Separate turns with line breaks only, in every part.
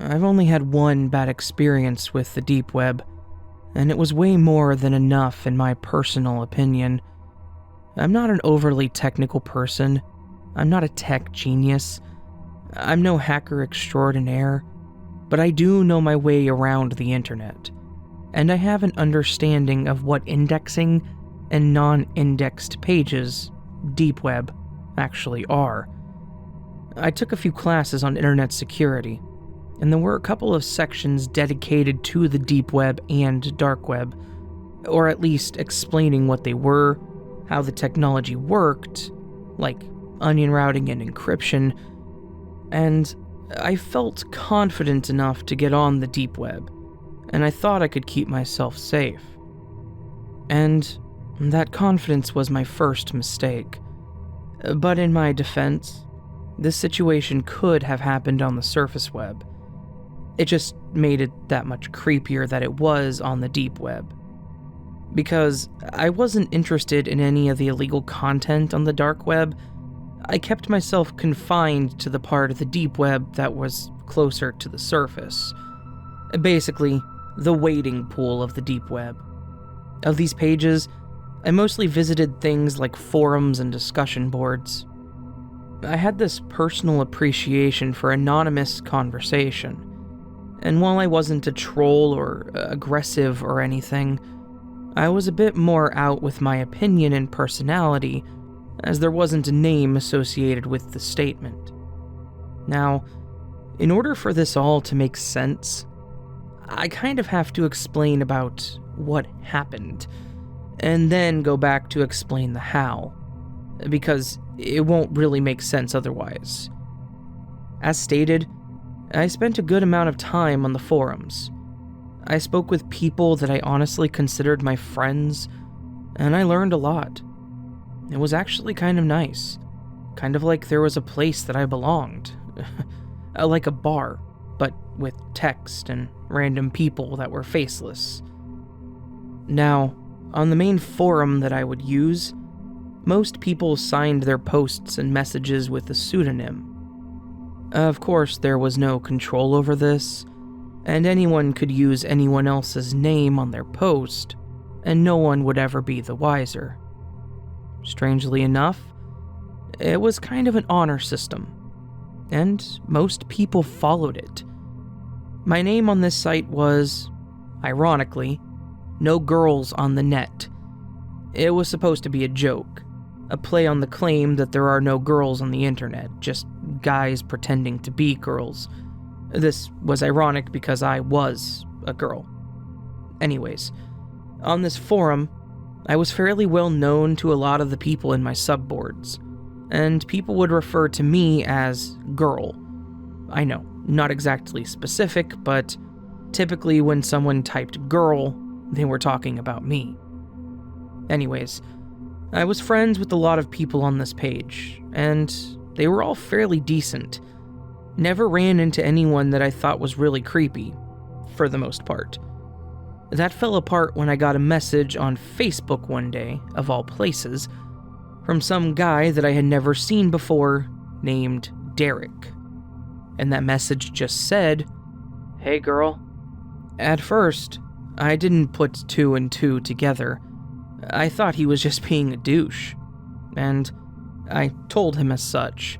I've only had one bad experience with the deep web, and it was way more than enough in my personal opinion. I'm not an overly technical person. I'm not a tech genius. I'm no hacker extraordinaire, but I do know my way around the internet, and I have an understanding of what indexing and non-indexed pages, deep web, actually are. I took a few classes on internet security, and there were a couple of sections dedicated to the deep web and dark web, or at least explaining what they were, how the technology worked, like onion routing and encryption, and I felt confident enough to get on the deep web, and I thought I could keep myself safe. And that confidence was my first mistake. But in my defense, this situation could have happened on the surface web. It just made it that much creepier that it was on the deep web. Because I wasn't interested in any of the illegal content on the dark web, I kept myself confined to the part of the deep web that was closer to the surface. Basically, the wading pool of the deep web. Of these pages, I mostly visited things like forums and discussion boards. I had this personal appreciation for anonymous conversation, and while I wasn't a troll or aggressive or anything, I was a bit more out with my opinion and personality, as there wasn't a name associated with the statement. Now, in order for this all to make sense, I kind of have to explain about what happened, and then go back to explain the how, because it won't really make sense otherwise. As stated, I spent a good amount of time on the forums. I spoke with people that I honestly considered my friends, and I learned a lot. It was actually kind of nice. Kind of like there was a place that I belonged. Like a bar, but with text and random people that were faceless. Now, on the main forum that I would use, most people signed their posts and messages with a pseudonym. Of course, there was no control over this, and anyone could use anyone else's name on their post, and no one would ever be the wiser. Strangely enough, it was kind of an honor system, and most people followed it. My name on this site was, ironically, No Girls on the Net. It was supposed to be a joke, a play on the claim that there are no girls on the internet, just guys pretending to be girls. This was ironic because I was a girl. Anyways, on this forum, I was fairly well known to a lot of the people in my subboards, and people would refer to me as girl. I know, not exactly specific, but typically when someone typed girl, they were talking about me. Anyways, I was friends with a lot of people on this page, and they were all fairly decent. Never ran into anyone that I thought was really creepy, for the most part. That fell apart when I got a message on Facebook one day, of all places, from some guy that I had never seen before, named Derek. And that message just said, "Hey girl." At first, I didn't put two and two together. I thought he was just being a douche, and I told him as such.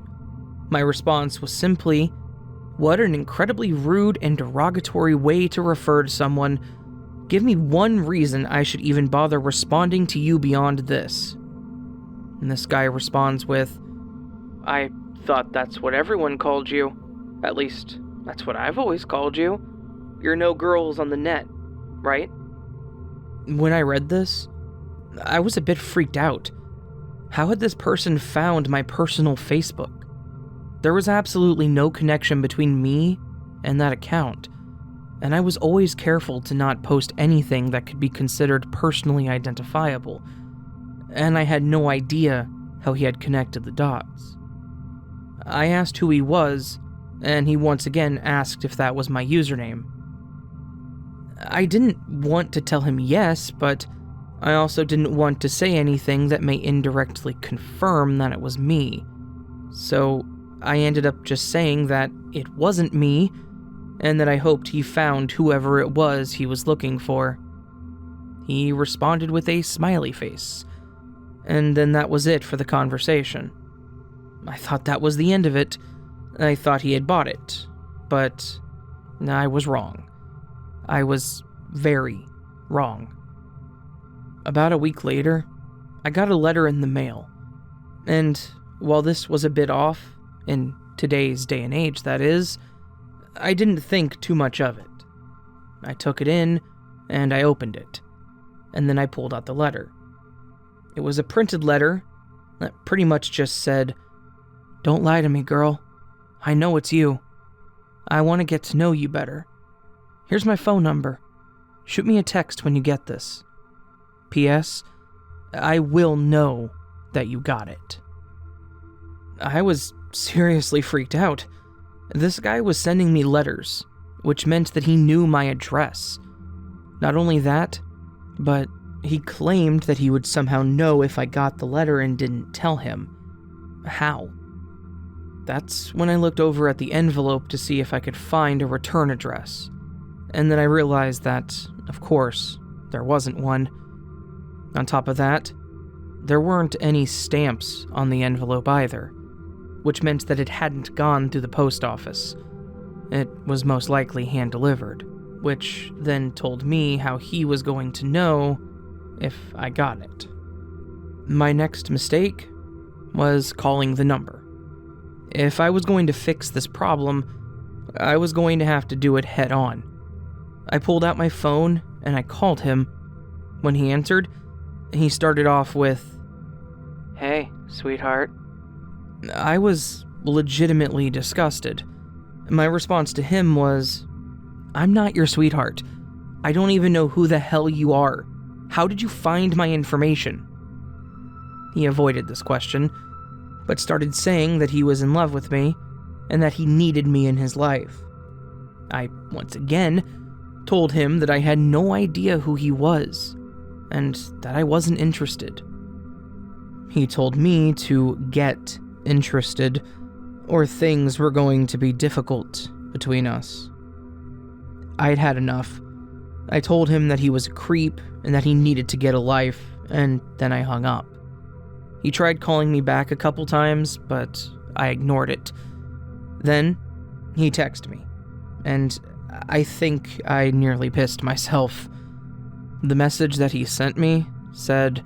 My response was simply, "What an incredibly rude and derogatory way to refer to someone. Give me one reason I should even bother responding to you beyond this." And this guy responds with, "I thought that's what everyone called you. At least, that's what I've always called you. You're No Girls on the Net, right?" When I read this, I was a bit freaked out. How had this person found my personal Facebook? There was absolutely no connection between me and that account, and I was always careful to not post anything that could be considered personally identifiable, and I had no idea how he had connected the dots. I asked who he was, and he once again asked if that was my username. I didn't want to tell him yes, but I also didn't want to say anything that may indirectly confirm that it was me. So I ended up just saying that it wasn't me, and that I hoped he found whoever it was he was looking for. He responded with a smiley face, and then that was it for the conversation. I thought that was the end of it. I thought he had bought it, but I was wrong. I was very wrong. About a week later, I got a letter in the mail, and while this was a bit off, in today's day and age that is, I didn't think too much of it. I took it in, and I opened it, and then I pulled out the letter. It was a printed letter that pretty much just said, "Don't lie to me, girl. I know it's you. I want to get to know you better. Here's my phone number. Shoot me a text when you get this. P.S. I will know that you got it." I was seriously freaked out. This guy was sending me letters, which meant that he knew my address. Not only that, but he claimed that he would somehow know if I got the letter and didn't tell him. How? That's when I looked over at the envelope to see if I could find a return address, and then I realized that, of course, there wasn't one. On top of that, there weren't any stamps on the envelope either, which meant that it hadn't gone through the post office. It was most likely hand-delivered, which then told me how he was going to know if I got it. My next mistake was calling the number. If I was going to fix this problem, I was going to have to do it head-on. I pulled out my phone and I called him. When he answered, he started off with, "Hey, sweetheart." I was legitimately disgusted. My response to him was, "I'm not your sweetheart. I don't even know who the hell you are. How did you find my information?" He avoided this question, but started saying that he was in love with me and that he needed me in his life. I, once again, told him that I had no idea who he was, and that I wasn't interested. He told me to get interested, or things were going to be difficult between us. I'd had enough. I told him that he was a creep and that he needed to get a life, and then I hung up. He tried calling me back a couple times, but I ignored it. Then, he texted me, and I think I nearly pissed myself. The message that he sent me said,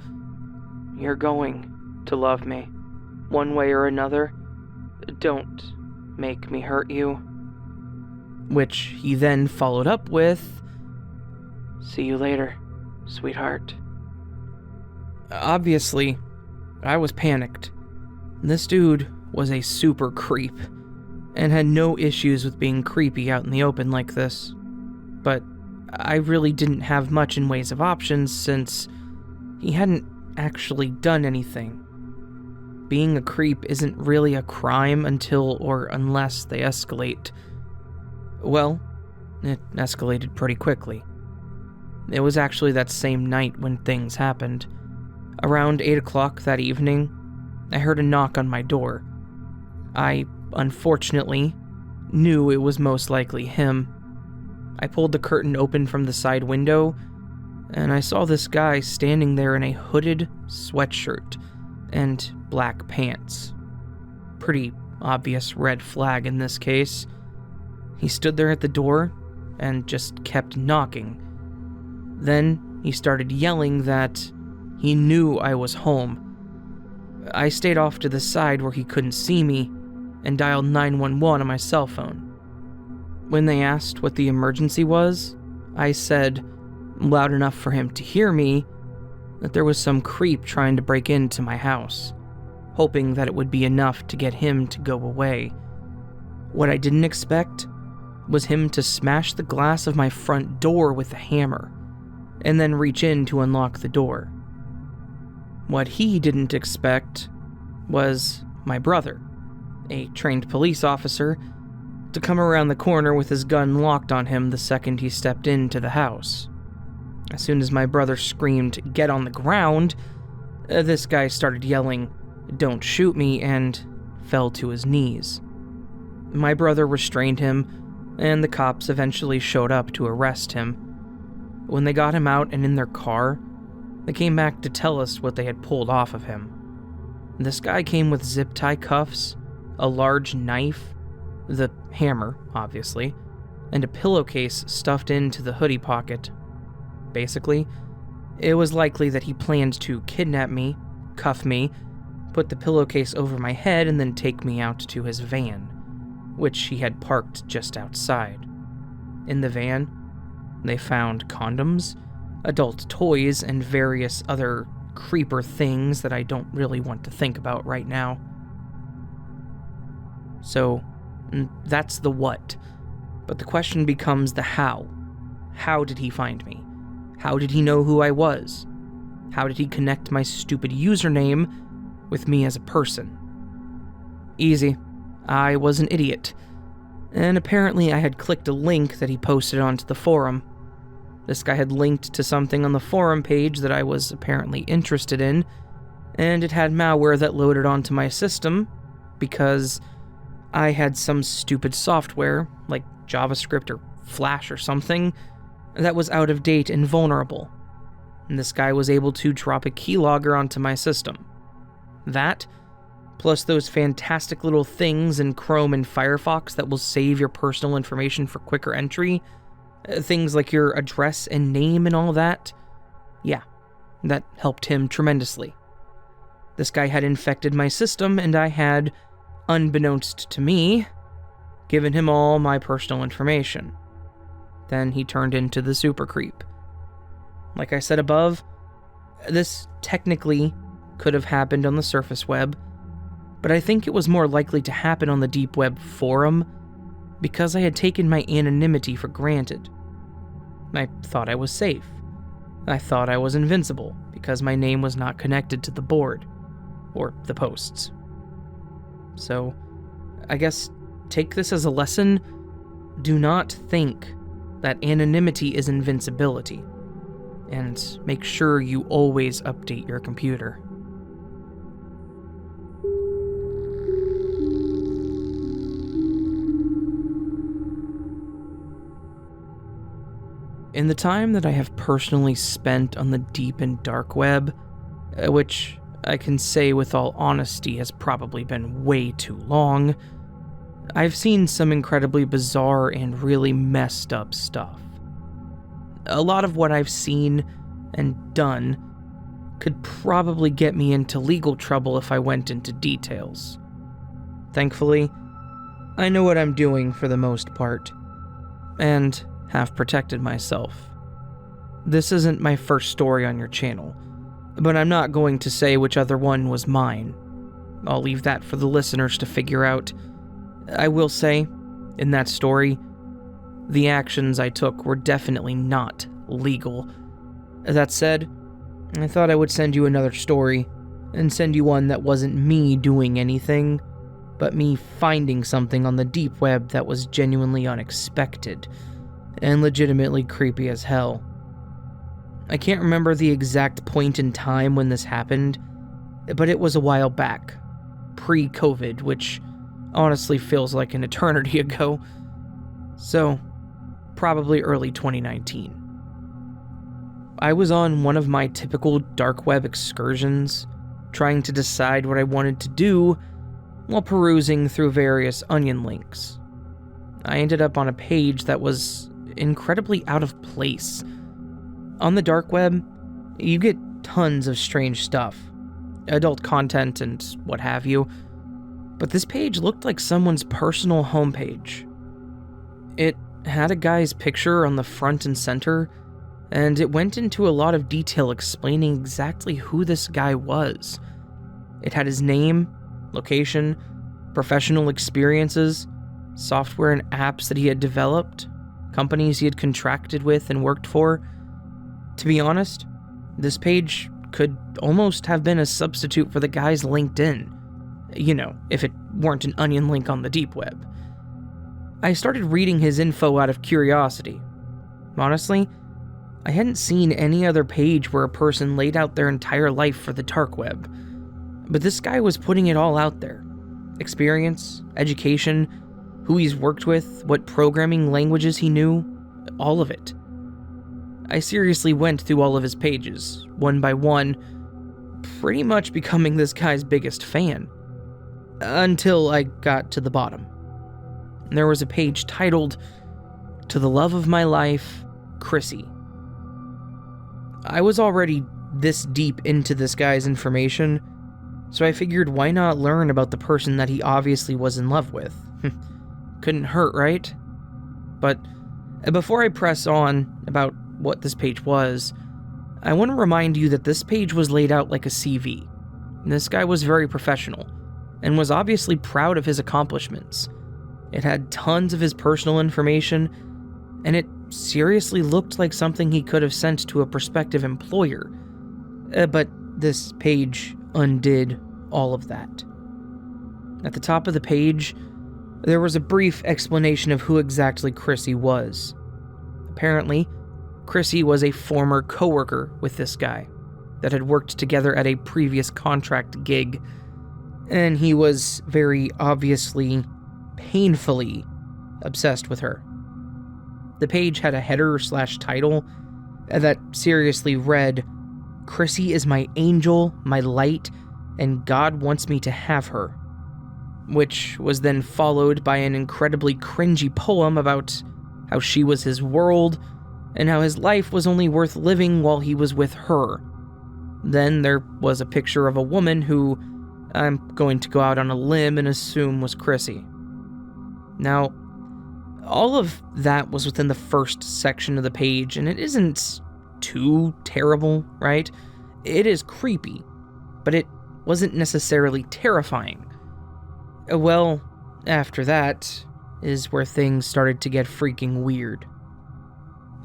"You're going to love me, one way or another. Don't make me hurt you." Which he then followed up with, "See you later, sweetheart." Obviously, I was panicked. This dude was a super creep, and had no issues with being creepy out in the open like this. But I really didn't have much in ways of options since he hadn't actually done anything. Being a creep isn't really a crime until or unless they escalate. Well, it escalated pretty quickly. It was actually that same night when things happened. Around 8 o'clock that evening, I heard a knock on my door. I, unfortunately, knew it was most likely him. I pulled the curtain open from the side window, and I saw this guy standing there in a hooded sweatshirt and black pants. Pretty obvious red flag in this case. He stood there at the door and just kept knocking. Then he started yelling that he knew I was home. I stayed off to the side where he couldn't see me and dialed 911 on my cell phone. When they asked what the emergency was, I said, loud enough for him to hear me, that there was some creep trying to break into my house, hoping that it would be enough to get him to go away. What I didn't expect was him to smash the glass of my front door with a hammer, and then reach in to unlock the door. What he didn't expect was my brother, a trained police officer, to come around the corner with his gun locked on him the second he stepped into the house. As soon as my brother screamed, "Get on the ground," this guy started yelling, "Don't shoot me," and fell to his knees. My brother restrained him, and the cops eventually showed up to arrest him. When they got him out and in their car, they came back to tell us what they had pulled off of him. This guy came with zip tie cuffs, a large knife, the hammer, obviously, and a pillowcase stuffed into the hoodie pocket. Basically, it was likely that he planned to kidnap me, cuff me, put the pillowcase over my head, and then take me out to his van, which he had parked just outside. In the van, they found condoms, adult toys, and various other creeper things that I don't really want to think about right now. So, that's the what. But the question becomes the how. How did he find me? How did he know who I was? How did he connect my stupid username with me as a person? Easy. I was an idiot. And apparently I had clicked a link that he posted onto the forum. This guy had linked to something on the forum page that I was apparently interested in, and it had malware that loaded onto my system because I had some stupid software, like JavaScript or Flash or something, that was out of date and vulnerable. And this guy was able to drop a keylogger onto my system. That, plus those fantastic little things in Chrome and Firefox that will save your personal information for quicker entry, things like your address and name and all that, yeah, that helped him tremendously. This guy had infected my system, and I had, unbeknownst to me, given him all my personal information. Then he turned into the super creep. Like I said above, this technically could have happened on the surface web, but I think it was more likely to happen on the deep web forum because I had taken my anonymity for granted. I thought I was safe. I thought I was invincible because my name was not connected to the board or the posts. So, I guess take this as a lesson. Do not think that anonymity is invincibility, and make sure you always update your computer. In the time that I have personally spent on the deep and dark web, which I can say with all honesty has probably been way too long, I've seen some incredibly bizarre and really messed up stuff. A lot of what I've seen and done could probably get me into legal trouble if I went into details. Thankfully, I know what I'm doing for the most part, and have protected myself. This isn't my first story on your channel, but I'm not going to say which other one was mine. I'll leave that for the listeners to figure out. I will say, in that story, the actions I took were definitely not legal. That said, I thought I would send you another story, and send you one that wasn't me doing anything, but me finding something on the deep web that was genuinely unexpected, and legitimately creepy as hell. I can't remember the exact point in time when this happened, but it was a while back, pre-COVID, which honestly feels like an eternity ago. So, probably early 2019. I was on one of my typical dark web excursions, trying to decide what I wanted to do while perusing through various onion links. I ended up on a page that was incredibly out of place. On the dark web, you get tons of strange stuff, adult content and what have you, but this page looked like someone's personal homepage. It had a guy's picture on the front and center, and it went into a lot of detail explaining exactly who this guy was. It had his name, location, professional experiences, software and apps that he had developed, companies he had contracted with and worked for. To be honest, this page could almost have been a substitute for the guy's LinkedIn. You know, if it weren't an onion link on the deep web. I started reading his info out of curiosity. Honestly, I hadn't seen any other page where a person laid out their entire life for the dark web. But this guy was putting it all out there. Experience, education, who he's worked with, what programming languages he knew, all of it. I seriously went through all of his pages, one by one, pretty much becoming this guy's biggest fan. Until I got to the bottom. There was a page titled, "To the Love of My Life, Chrissy." I was already this deep into this guy's information, so I figured why not learn about the person that he obviously was in love with? Couldn't hurt, right? But before I press on about what this page was, I want to remind you that this page was laid out like a CV. This guy was very professional, and was obviously proud of his accomplishments. It had tons of his personal information, and it seriously looked like something he could have sent to a prospective employer. But this page undid all of that. At the top of the page, there was a brief explanation of who exactly Chrissy was. Apparently, Chrissy was a former coworker with this guy that had worked together at a previous contract gig, and he was very obviously, painfully obsessed with her. The page had a header/title that seriously read, "Chrissy is my angel, my light, and God wants me to have her," which was then followed by an incredibly cringy poem about how she was his world, and how his life was only worth living while he was with her. Then there was a picture of a woman who I'm going to go out on a limb and assume was Chrissy. Now, all of that was within the first section of the page, and it isn't too terrible, right? It is creepy, but it wasn't necessarily terrifying. Well, after that is where things started to get freaking weird.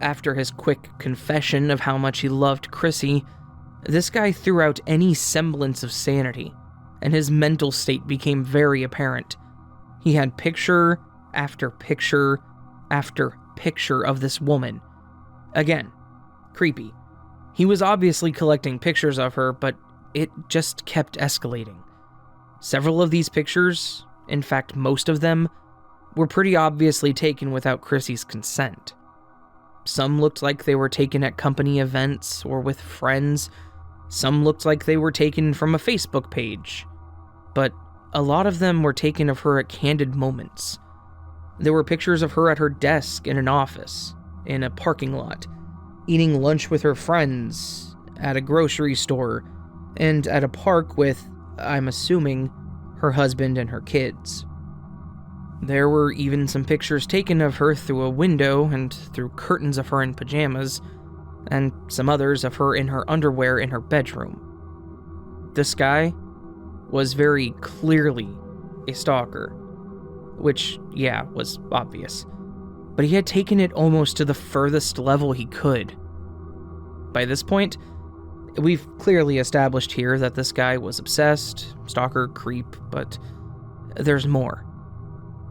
After his quick confession of how much he loved Chrissy, this guy threw out any semblance of sanity, and his mental state became very apparent. He had picture after picture after picture of this woman. Again, creepy. He was obviously collecting pictures of her, but it just kept escalating. Several of these pictures, in fact most of them, were pretty obviously taken without Chrissy's consent. Some looked like they were taken at company events or with friends. Some looked like they were taken from a Facebook page. But a lot of them were taken of her at candid moments. There were pictures of her at her desk in an office, in a parking lot, eating lunch with her friends, at a grocery store, and at a park with, I'm assuming, her husband and her kids. There were even some pictures taken of her through a window and through curtains of her in pajamas, and some others of her in her underwear in her bedroom. This guy was very clearly a stalker, which, yeah, was obvious, but he had taken it almost to the furthest level he could. By this point, we've clearly established here that this guy was obsessed, stalker, creep, but there's more.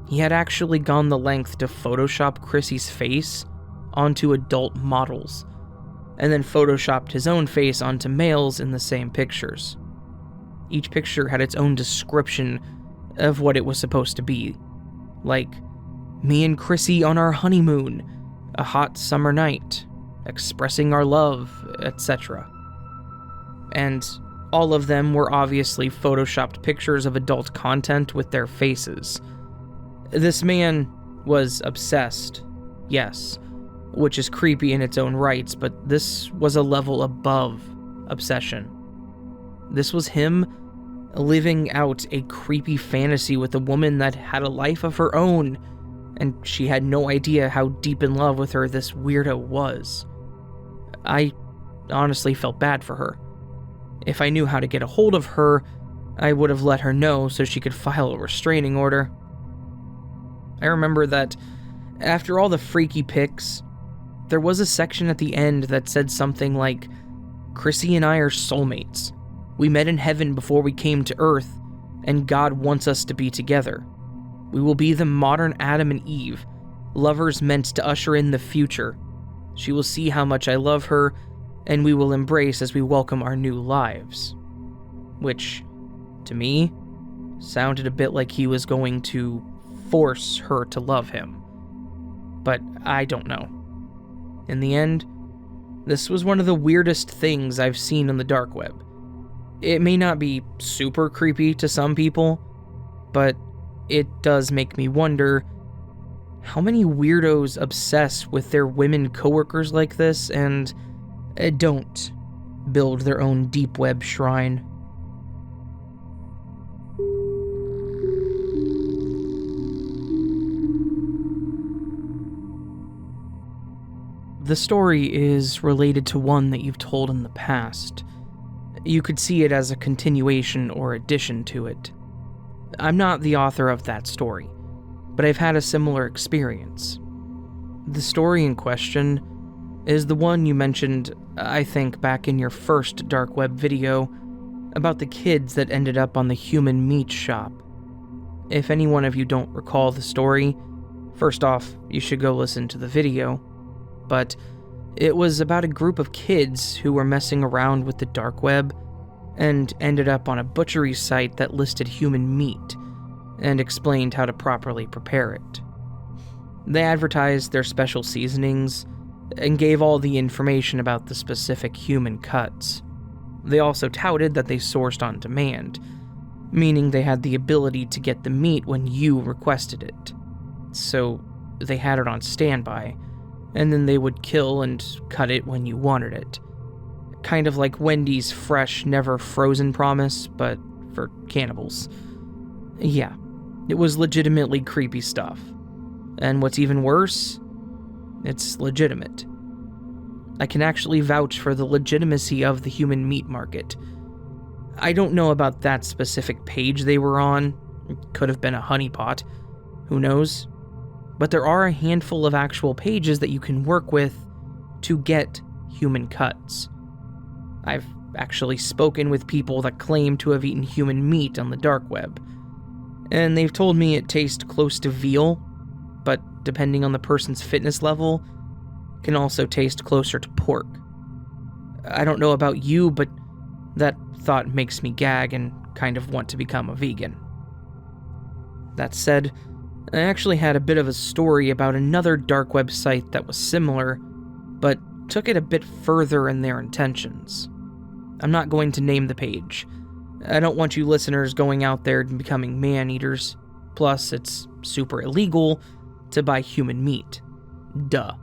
He had actually gone the length to Photoshop Chrissy's face onto adult models, and then Photoshopped his own face onto males in the same pictures. Each picture had its own description of what it was supposed to be, like, me and Chrissy on our honeymoon, a hot summer night, expressing our love, etc. And all of them were obviously Photoshopped pictures of adult content with their faces. This man was obsessed, yes, which is creepy in its own rights, but this was a level above obsession. This was him living out a creepy fantasy with a woman that had a life of her own, and she had no idea how deep in love with her this weirdo was. I honestly felt bad for her. If I knew how to get a hold of her, I would have let her know so she could file a restraining order. I remember that after all the freaky pics, there was a section at the end that said something like, "Chrissy and I are soulmates. We met in heaven before we came to earth, and God wants us to be together. We will be the modern Adam and Eve, lovers meant to usher in the future. She will see how much I love her, and we will embrace as we welcome our new lives." Which, to me, sounded a bit like he was going to force her to love him. But I don't know. In the end, this was one of the weirdest things I've seen on the dark web. It may not be super creepy to some people, but it does make me wonder how many weirdos obsess with their women coworkers like this and don't build their own deep web shrine. The story is related to one that you've told in the past. You could see it as a continuation or addition to it. I'm not the author of that story, but I've had a similar experience. The story in question is the one you mentioned, I think, back in your first dark web video about the kids that ended up on the human meat shop. If any one of you don't recall the story, first off, you should go listen to the video. But it was about a group of kids who were messing around with the dark web and ended up on a butchery site that listed human meat and explained how to properly prepare it. They advertised their special seasonings and gave all the information about the specific human cuts. They also touted that they sourced on demand, meaning they had the ability to get the meat when you requested it. So they had it on standby, and then they would kill and cut it when you wanted it. Kind of like Wendy's fresh, never frozen promise, but for cannibals. Yeah, it was legitimately creepy stuff. And what's even worse, it's legitimate. I can actually vouch for the legitimacy of the human meat market. I don't know about that specific page they were on. It could have been a honeypot. Who knows? But there are a handful of actual pages that you can work with to get human cuts. I've actually spoken with people that claim to have eaten human meat on the dark web, and they've told me it tastes close to veal, but depending on the person's fitness level, can also taste closer to pork. I don't know about you, but that thought makes me gag and kind of want to become a vegan. That said, I actually had a bit of a story about another dark web site that was similar, but took it a bit further in their intentions. I'm not going to name the page. I don't want you listeners going out there and becoming man-eaters. Plus, it's super illegal to buy human meat. Duh.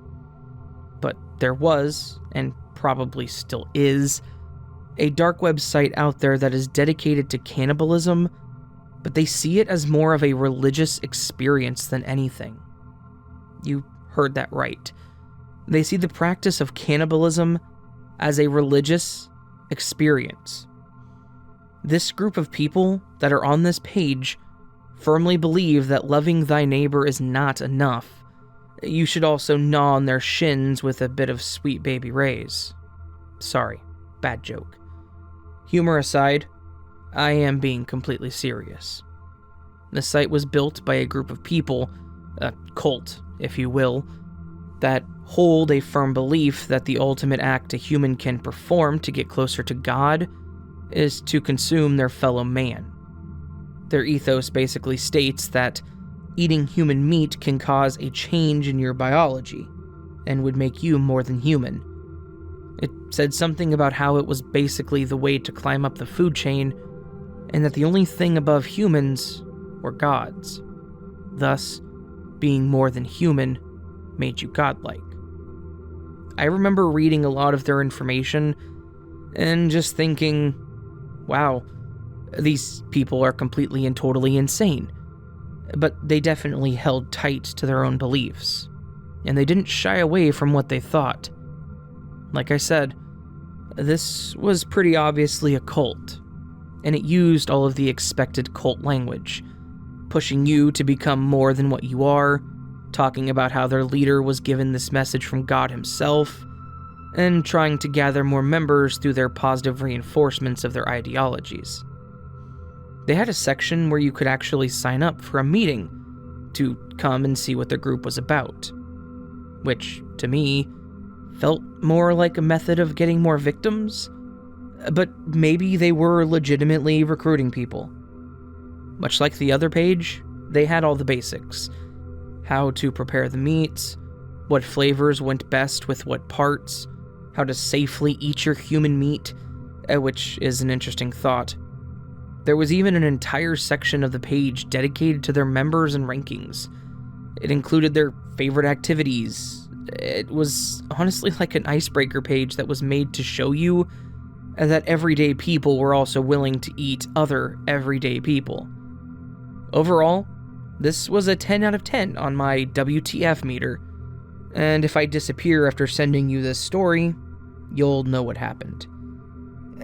But there was, and probably still is, a dark web site out there that is dedicated to cannibalism, but they see it as more of a religious experience than anything. You heard that right. They see the practice of cannibalism as a religious experience. This group of people that are on this page firmly believe that loving thy neighbor is not enough. You should also gnaw on their shins with a bit of Sweet Baby Ray's. Sorry, bad joke. Humor aside, I am being completely serious. The site was built by a group of people, a cult, if you will, that hold a firm belief that the ultimate act a human can perform to get closer to God is to consume their fellow man. Their ethos basically states that eating human meat can cause a change in your biology and would make you more than human. It said something about how it was basically the way to climb up the food chain, and that the only thing above humans were gods. Thus, being more than human made you godlike. I remember reading a lot of their information and just thinking, wow, these people are completely and totally insane. But they definitely held tight to their own beliefs, and they didn't shy away from what they thought. Like I said, this was pretty obviously a cult, and it used all of the expected cult language, pushing you to become more than what you are, talking about how their leader was given this message from God himself, and trying to gather more members through their positive reinforcements of their ideologies. They had a section where you could actually sign up for a meeting to come and see what their group was about, which, to me, felt more like a method of getting more victims, but maybe they were legitimately recruiting people. Much like the other page, They had all the basics. How to prepare the meats, what flavors went best with what parts, how to safely eat your human meat, which is an interesting thought. There was even an entire section of the page dedicated to their members and rankings. It included their favorite activities. It was honestly like an icebreaker page that was made to show you that everyday people were also willing to eat other everyday people. Overall, this was a 10 out of 10 on my WTF meter, and if I disappear after sending you this story, you'll know what happened.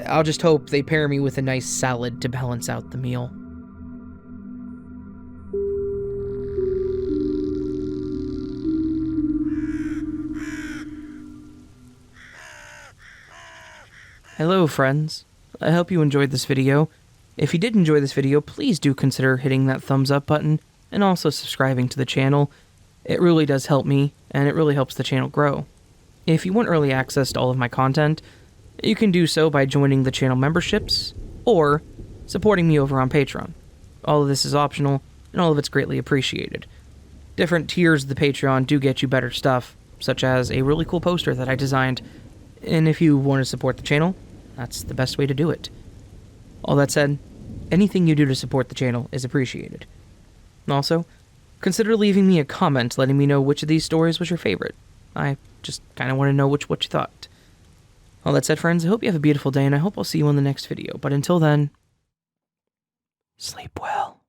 I'll just hope they pair me with a nice salad to balance out the meal. Hello friends, I hope you enjoyed this video. If you did enjoy this video, please do consider hitting that thumbs up button and also subscribing to the channel. It really does help me, and it really helps the channel grow. If you want early access to all of my content, you can do so by joining the channel memberships or supporting me over on Patreon. All of this is optional, and all of it's greatly appreciated. Different tiers of the Patreon do get you better stuff, such as a really cool poster that I designed, and if you want to support the channel, that's the best way to do it. All that said, anything you do to support the channel is appreciated. Also, consider leaving me a comment letting me know which of these stories was your favorite. I just kind of want to know what you thought. All that said, friends, I hope you have a beautiful day, and I hope I'll see you in the next video. But until then, sleep well.